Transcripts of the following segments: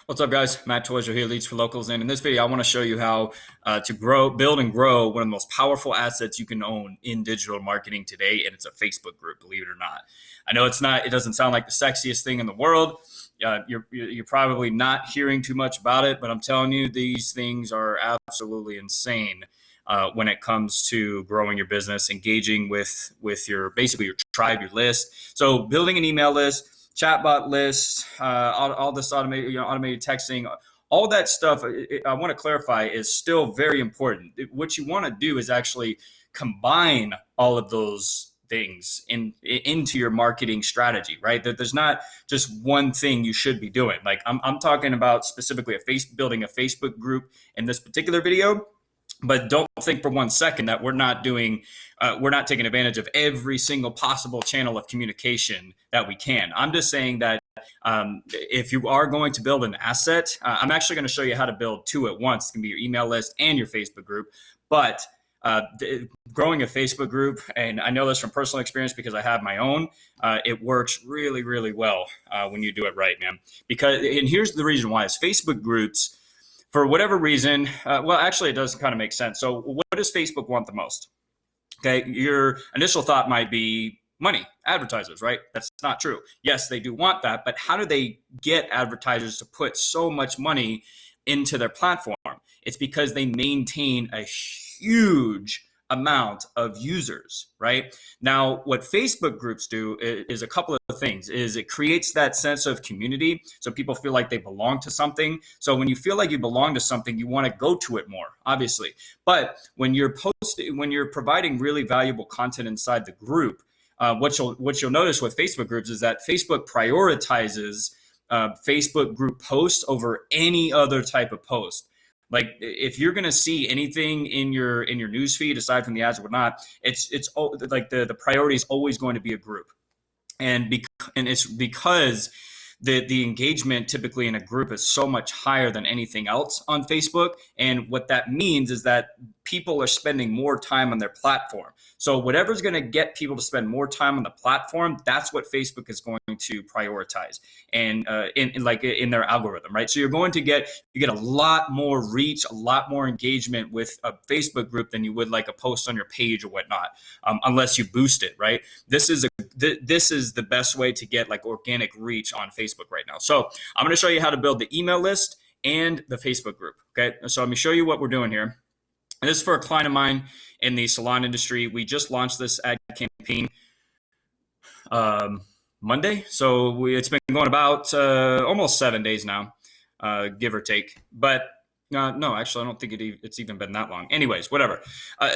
What's up, guys? Matt Toiser here, Leads for Locals. And in this video, I want to show you how to build and grow one of the most powerful assets you can own in digital marketing today. And it's a Facebook group, believe it or not. I know it doesn't sound like the sexiest thing in the world. You're probably not hearing too much about it, but I'm telling you, these things are absolutely insane when it comes to growing your business, engaging with basically your tribe, your list. So building an email list, chatbot lists, all this automated texting, all that stuff. I want to clarify is still very important. What you want to do is actually combine all of those things into your marketing strategy, right? That there's not just one thing you should be doing. Like I'm talking about specifically building a Facebook group in this particular video. But don't think for 1 second that we're not taking advantage of every single possible channel of communication that we can. I'm just saying that if you are going to build an asset, I'm actually going to show you how to build two at once. It's going to be your email list and your Facebook group. But growing a Facebook group, and I know this from personal experience because I have my own, it works really, really well when you do it right, man. And here's the reason why: is Facebook groups, for whatever reason, well, actually, it does kind of make sense. So what does Facebook want the most? Okay, your initial thought might be money, advertisers, right? That's not true. Yes, they do want that, but how do they get advertisers to put so much money into their platform? It's because they maintain a huge amount of users, right? Now, what Facebook groups do is a couple of things. Is it creates that sense of community, so people feel like they belong to something. So when you feel like you belong to something, you want to go to it more, obviously. But when you're providing really valuable content inside the group, what you'll notice with Facebook groups is that Facebook prioritizes Facebook group posts over any other type of post. Like if you're going to see anything in your news feed aside from the ads or whatnot, it's like the priority is always going to be a group, and it's because the engagement typically in a group is so much higher than anything else on Facebook. And what that means is that people are spending more time on their platform. So whatever's going to get people to spend more time on the platform, that's what Facebook is going to prioritize and in their algorithm, right? So you get a lot more reach, a lot more engagement with a Facebook group than you would like a post on your page or whatnot, unless you boost it, right? This is the best way to get like organic reach on Facebook right now. So I'm going to show you how to build the email list and the Facebook group. Okay, so let me show you what we're doing here. And this is for a client of mine in the salon industry. We just launched this ad campaign Monday. So it's been going about almost 7 days now, give or take. But no, actually, I don't think it's even been that long. Anyways, whatever.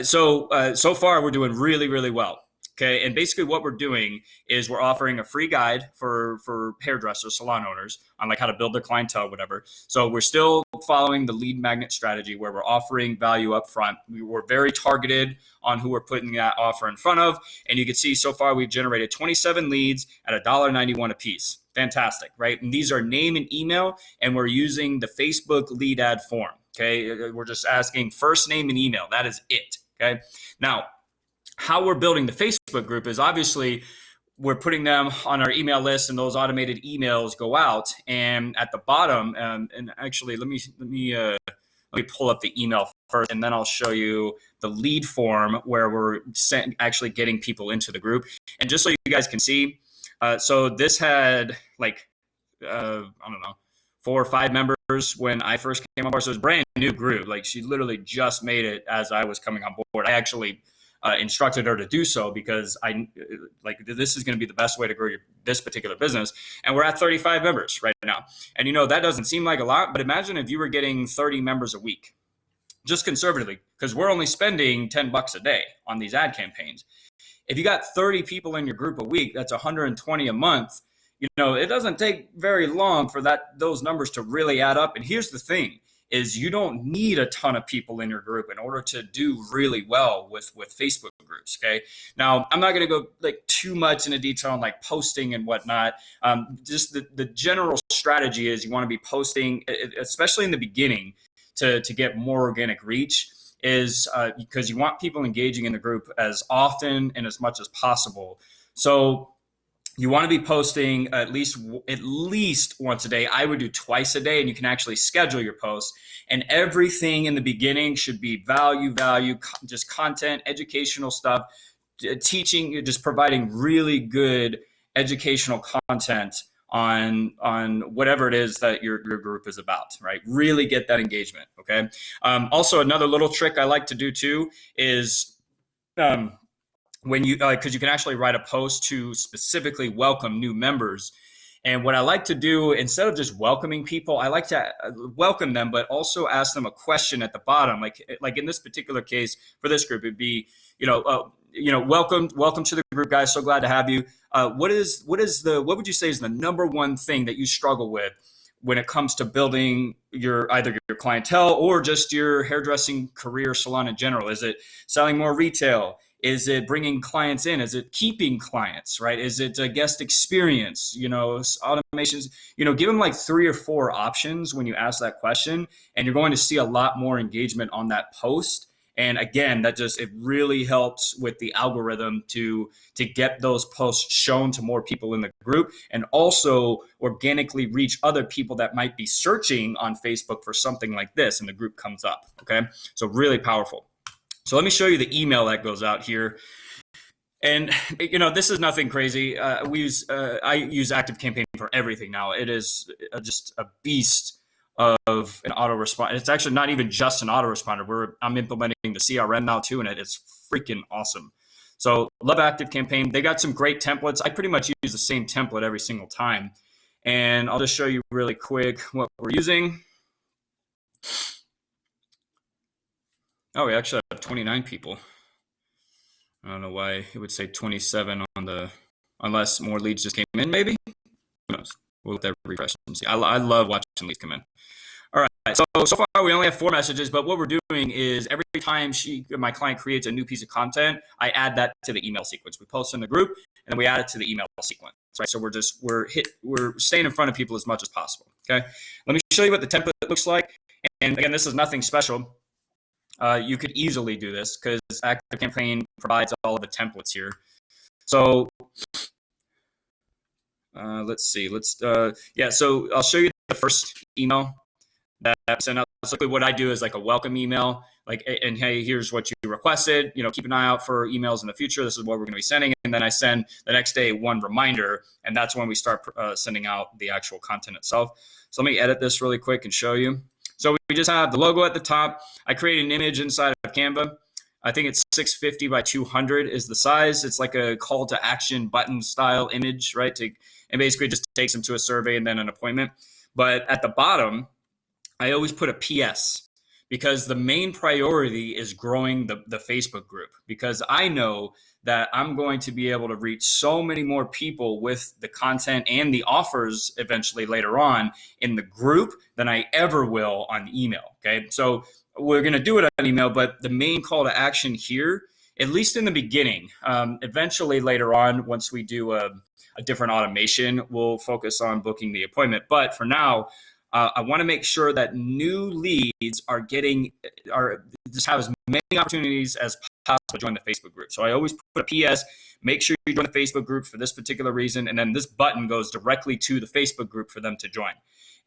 So far, we're doing really, really well. Okay, and basically what we're doing is we're offering a free guide for hairdressers, salon owners on like how to build their clientele, whatever. So we're still following the lead magnet strategy where we're offering value up front. We're very targeted on who we're putting that offer in front of. And you can see so far we've generated 27 leads at $1.91 a piece. Fantastic, right? And these are name and email, and we're using the Facebook lead ad form. Okay, we're just asking first name and email. That is it. Okay, now, how we're building the Facebook group is obviously we're putting them on our email list, and those automated emails go out. And at the bottom, and actually, let me pull up the email first, and then I'll show you the lead form where we're actually getting people into the group. And just so you guys can see, so this had like I don't know, 4 or 5 members when I first came on board. So it was a brand new group. Like she literally just made it as I was coming on board. I actually instructed her to do so because this is going to be the best way to grow this particular business. And we're at 35 members right now. And that doesn't seem like a lot, but imagine if you were getting 30 members a week, just conservatively, because we're only spending $10 a day on these ad campaigns. If you got 30 people in your group a week, that's 120 a month. It doesn't take very long for those numbers to really add up. And here's the thing: is you don't need a ton of people in your group in order to do really well with Facebook groups. Okay. Now, I'm not going to go like too much into detail on like posting and whatnot. Just the general strategy is you want to be posting, especially in the beginning, to get more organic reach, is because you want people engaging in the group as often and as much as possible. So you want to be posting at least once a day. I would do twice a day, and you can actually schedule your posts. And everything in the beginning should be value, just content, educational stuff, teaching, just providing really good educational content on whatever it is that your group is about, right? Really get that engagement. Okay. Also, another little trick I like to do too is um, when you because you can actually write a post to specifically welcome new members. And what I like to do, instead of just welcoming people, I like to welcome them, but also ask them a question at the bottom. Like in this particular case for this group, it'd be, welcome to the group, guys. So glad to have you. What would you say is the number one thing that you struggle with when it comes to building either your clientele or just your hairdressing career salon in general? Is it selling more retail? Is it bringing clients in? Is it keeping clients, right? Is it a guest experience, automations? Give them like 3 or 4 options when you ask that question, and you're going to see a lot more engagement on that post. And again, it really helps with the algorithm to get those posts shown to more people in the group, and also organically reach other people that might be searching on Facebook for something like this, and the group comes up. Okay, so really powerful. So let me show you the email that goes out here. And, this is nothing crazy. I use ActiveCampaign for everything now. It is just a beast of an autoresponder. It's actually not even just an autoresponder. I'm implementing the CRM now too, and it's freaking awesome. So love ActiveCampaign. They got some great templates. I pretty much use the same template every single time. And I'll just show you really quick what we're using. Oh, we actually have 29 people. I don't know why it would say 27 unless more leads just came in, maybe. Who knows? We'll let that refresh and see. I love watching leads come in. All right. So far we only have 4 messages, but what we're doing is every time my client creates a new piece of content, I add that to the email sequence. We post in the group, and then we add it to the email sequence, right? So we're staying in front of people as much as possible. Okay. Let me show you what the template looks like. And again, this is nothing special. You could easily do this because ActiveCampaign provides all of the templates here. So let's see. So I'll show you the first email that I sent out. So what I do is like a welcome email, and hey, here's what you requested. Keep an eye out for emails in the future. This is what we're going to be sending. And then I send the next day one reminder, and that's when we start sending out the actual content itself. So let me edit this really quick and show you. So we just have the logo at the top. I created an image inside of Canva. I think it's 650 by 200 is the size. It's like a call to action button style image, right? And basically just takes them to a survey and then an appointment. But at the bottom, I always put a PS, because the main priority is growing the Facebook group, because I know that I'm going to be able to reach so many more people with the content and the offers eventually later on in the group than I ever will on email. Okay. So we're going to do it on email, but the main call to action here, at least in the beginning, eventually later on, once we do a different automation, we'll focus on booking the appointment. But for now, I want to make sure that new leads just have as many opportunities as possible to join the Facebook group. So I always put a PS, make sure you join the Facebook group for this particular reason. And then this button goes directly to the Facebook group for them to join.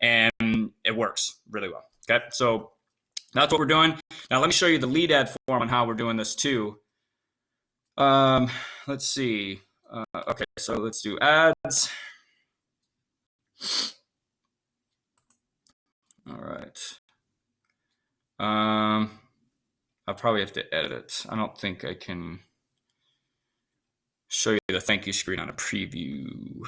And it works really well. Okay. So that's what we're doing. Now let me show you the lead ad form on how we're doing this too. Let's see. Okay. So let's do ads. All right. I'll probably have to edit it. I don't think I can show you the thank you screen on a preview.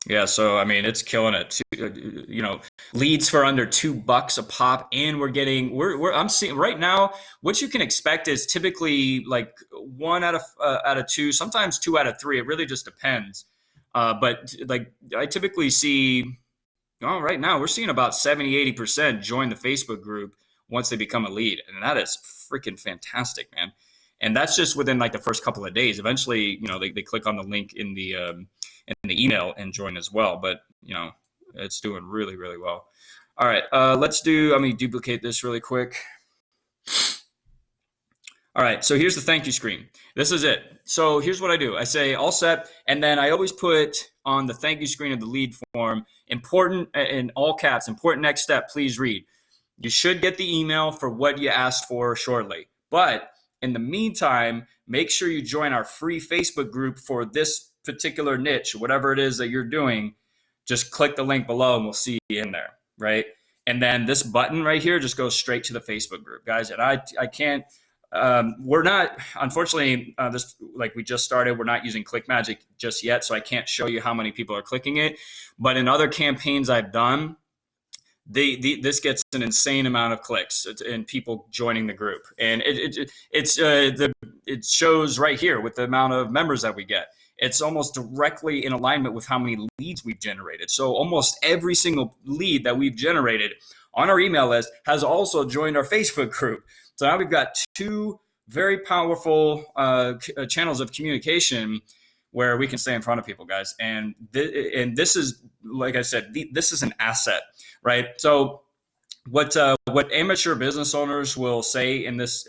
Yeah, so I mean, it's killing it. Leads for under $2 a pop, and I'm seeing right now. What you can expect is typically like 1 out of 2, sometimes 2 out of 3. It really just depends. But like I typically see, right now we're seeing about 70-80% join the Facebook group once they become a lead, and that is freaking fantastic, man. And that's just within like the first couple of days. Eventually, they click on the link in the email and join as well. But it's doing really, really well. All right, let me duplicate this really quick. All right, so here's the thank you screen. This is it. So here's what I do. I say all set, and then I always put on the thank you screen of the lead form, important in all caps, important next step, please read. You should get the email for what you asked for shortly. But in the meantime, make sure you join our free Facebook group for this particular niche, whatever it is that you're doing. Just click the link below and we'll see you in there, right? And then this button right here just goes straight to the Facebook group, guys. And I can't, we're not, unfortunately, this, like we just started, we're not using ClickMagick just yet, so I can't show you how many people are clicking it. But in other campaigns I've done, this gets an insane amount of clicks and people joining the group, and it shows right here with the amount of members that we get. It's almost directly in alignment with how many leads we've generated. So almost every single lead that we've generated on our email list has also joined our Facebook group. So now we've got two very powerful channels of communication where we can stay in front of people, guys. And this is, like I said, this is an asset, right? So what amateur business owners will say in this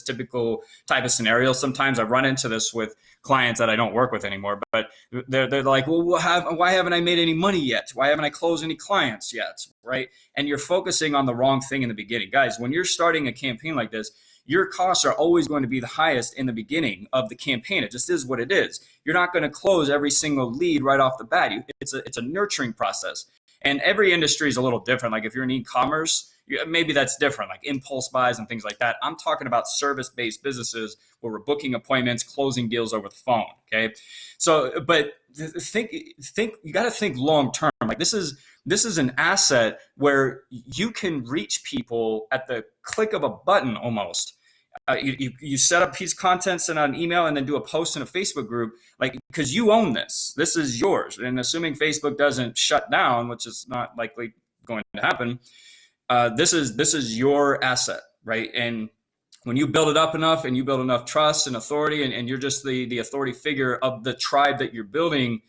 typical type of scenario, sometimes I run into this with clients that I don't work with anymore, but they're like, well, why haven't I made any money yet? Why haven't I closed any clients yet, right? And you're focusing on the wrong thing in the beginning. Guys, when you're starting a campaign like this, your costs are always going to be the highest in the beginning of the campaign. It just is what it is. You're not going to close every single lead right off the bat. It's a nurturing process. And every industry is a little different. Like if you're in e-commerce, maybe that's different, like impulse buys and things like that. I'm talking about service-based businesses where we're booking appointments, closing deals over the phone, okay? So, but think you got to think long-term. Like this is an asset where you can reach people at the click of a button almost. You set up piece of content, send out an email, and then do a post in a Facebook group, like, because you own this. This is yours. And assuming Facebook doesn't shut down, which is not likely going to happen, this is your asset, right? And when you build it up enough and you build enough trust and authority, and you're just the authority figure of the tribe that you're building,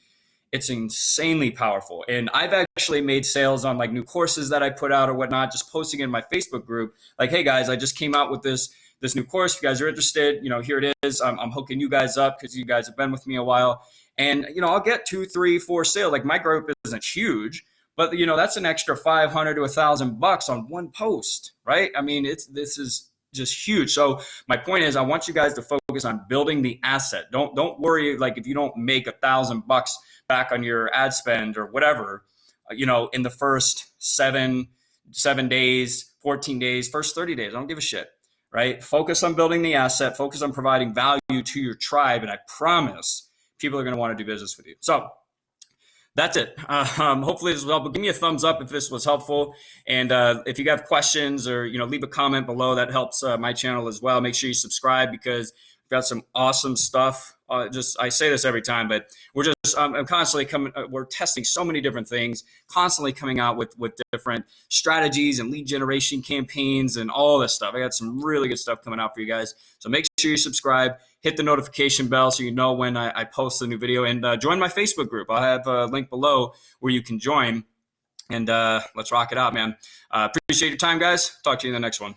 it's insanely powerful. And I've actually made sales on like new courses that I put out or whatnot, just posting in my Facebook group, like, hey guys, I just came out with this new course. If you guys are interested, here it is. I'm hooking you guys up because you guys have been with me a while. And, I'll get 2, 3, 4 sales. Like my group isn't huge, but that's an extra $500 to $1,000 on one post, right? I mean, this is just huge. So my point is, I want you guys to focus on building the asset. Don't worry, like if you don't make $1,000 back on your ad spend or whatever, in the first 7 days, 14 days, first 30 days, I don't give a shit, right? Focus on building the asset, focus on providing value to your tribe. And I promise people are going to want to do business with you. So that's it. Hopefully this was helpful. Give me a thumbs up if this was helpful. And if you have questions or, leave a comment below, that helps my channel as well. Make sure you subscribe because we've got some awesome stuff. I say this every time, but I'm constantly we're testing so many different things, constantly coming out with different strategies and lead generation campaigns and all this stuff. I got some really good stuff coming out for you guys. So make sure you subscribe, hit the notification bell so you know when I post a new video, and join my Facebook group. I'll have a link below where you can join, and let's rock it out, man. Appreciate your time, guys. Talk to you in the next one.